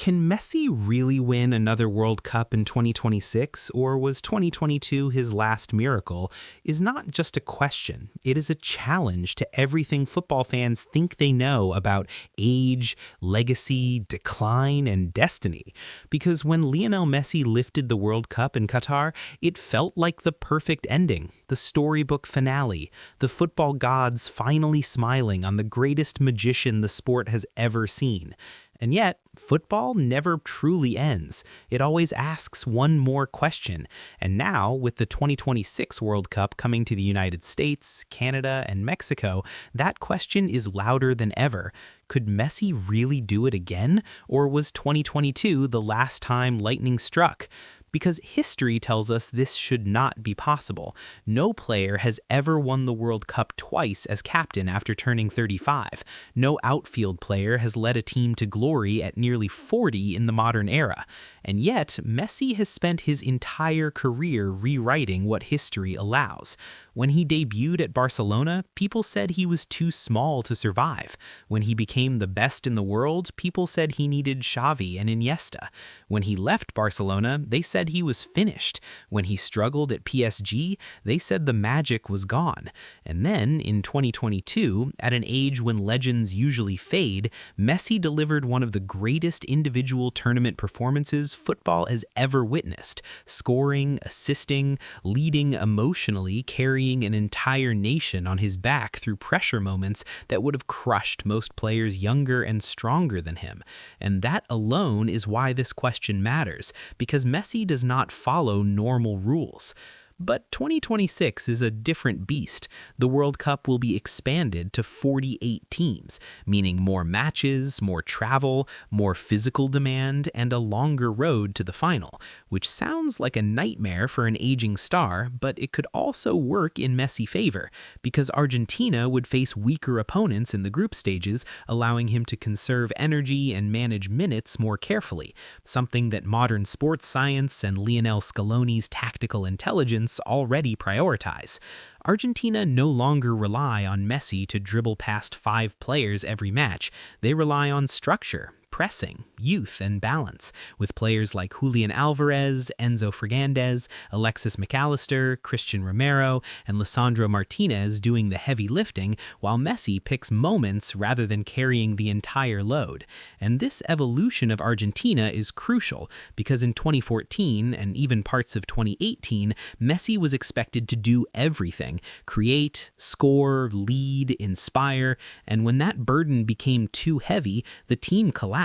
Can Messi really win another World Cup in 2026, or was 2022 his last miracle, is not just a question. It is a challenge to everything football fans think they know about age, legacy, decline, and destiny. Because when Lionel Messi lifted the World Cup in Qatar, it felt like the perfect ending, the storybook finale, the football gods finally smiling on the greatest magician the sport has ever seen. And yet, football never truly ends. It always asks one more question. And now, with the 2026 World Cup coming to the United States, Canada, and Mexico, that question is louder than ever. Could Messi really do it again? Or was 2022 the last time lightning struck? Because history tells us this should not be possible. No player has ever won the World Cup twice as captain after turning 35. No outfield player has led a team to glory at nearly 40 in the modern era. And yet, Messi has spent his entire career rewriting what history allows. When he debuted at Barcelona, people said he was too small to survive. When he became the best in the world, people said he needed Xavi and Iniesta. When he left Barcelona, they said he was finished. When he struggled at PSG, they said the magic was gone. And then, in 2022, at an age when legends usually fade, Messi delivered one of the greatest individual tournament performances football has ever witnessed, scoring, assisting, leading emotionally, carrying an entire nation on his back through pressure moments that would have crushed most players younger and stronger than him. And that alone is why this question matters, because Messi does not follow normal rules. But 2026 is a different beast. The World Cup will be expanded to 48 teams, meaning more matches, more travel, more physical demand, and a longer road to the final, which sounds like a nightmare for an aging star, but it could also work in Messi's favor, because Argentina would face weaker opponents in the group stages, allowing him to conserve energy and manage minutes more carefully, something that modern sports science and Lionel Scaloni's tactical intelligence already prioritize. Argentina no longer rely on Messi to dribble past 5 players every match. They rely on structure, pressing, youth, and balance, with players like Julian Alvarez, Enzo Fernandez, Alexis McAllister, Christian Romero, and Lisandro Martinez doing the heavy lifting, while Messi picks moments rather than carrying the entire load. And this evolution of Argentina is crucial, because in 2014 and even parts of 2018, Messi was expected to do everything: create, score, lead, inspire, and when that burden became too heavy, the team collapsed.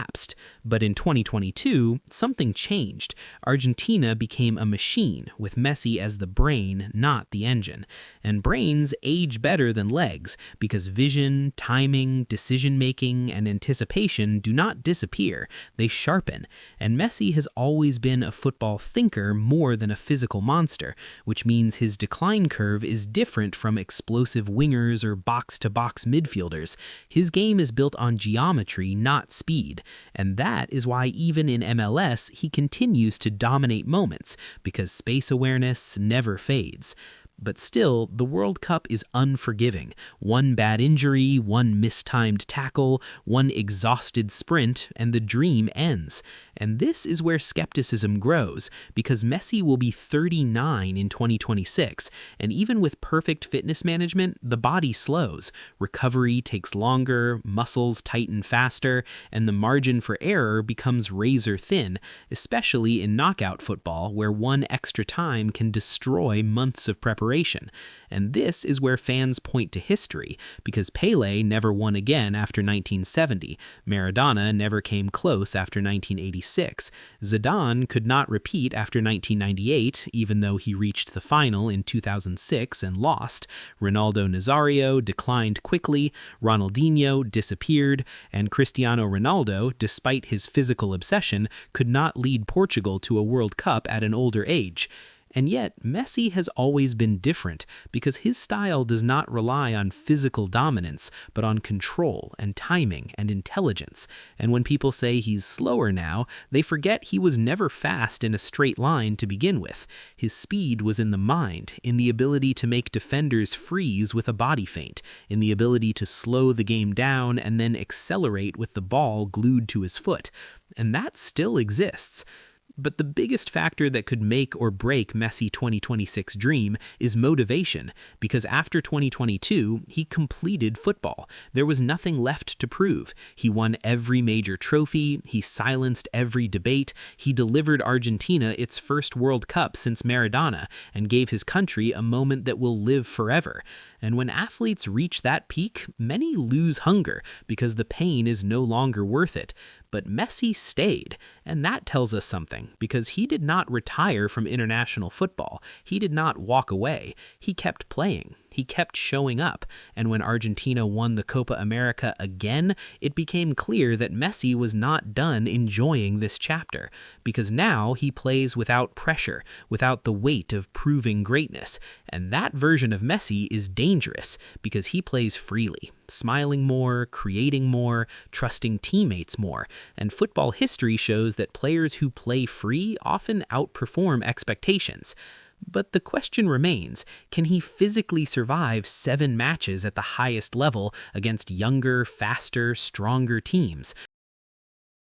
But in 2022, something changed. Argentina became a machine, with Messi as the brain, not the engine. And brains age better than legs, because vision, timing, decision-making, and anticipation do not disappear, they sharpen. And Messi has always been a football thinker more than a physical monster, which means his decline curve is different from explosive wingers or box-to-box midfielders. His game is built on geometry, not speed. And that is why even in MLS, he continues to dominate moments, because space awareness never fades. But still, the World Cup is unforgiving. One bad injury, one mistimed tackle, one exhausted sprint, and the dream ends. And this is where skepticism grows, because Messi will be 39 in 2026, and even with perfect fitness management, the body slows. Recovery takes longer, muscles tighten faster, and the margin for error becomes razor thin, especially in knockout football, where one extra time can destroy months of preparation. And this is where fans point to history, because Pelé never won again after 1970, Maradona never came close after 1986, Zidane could not repeat after 1998, even though he reached the final in 2006 and lost, Ronaldo Nazario declined quickly, Ronaldinho disappeared, and Cristiano Ronaldo, despite his physical obsession, could not lead Portugal to a World Cup at an older age. And yet, Messi has always been different, because his style does not rely on physical dominance, but on control and timing and intelligence. And when people say he's slower now, they forget he was never fast in a straight line to begin with. His speed was in the mind, in the ability to make defenders freeze with a body feint, in the ability to slow the game down and then accelerate with the ball glued to his foot. and that still exists. But the biggest factor that could make or break Messi 2026 dream is motivation, because after 2022, he completed football. There was nothing left to prove. He won every major trophy, he silenced every debate, he delivered Argentina its first World Cup since Maradona, and gave his country a moment that will live forever. And when athletes reach that peak, many lose hunger because the pain is no longer worth it. But Messi stayed, and that tells us something, because he did not retire from international football. He did not walk away. He kept playing. He kept showing up, and when Argentina won the Copa America again, it became clear that Messi was not done enjoying this chapter, because now he plays without pressure, without the weight of proving greatness, and that version of Messi is dangerous because he plays freely, smiling more, creating more, trusting teammates more, and football history shows that players who play free often outperform expectations. But the question remains, can he physically survive 7 matches at the highest level against younger, faster, stronger teams?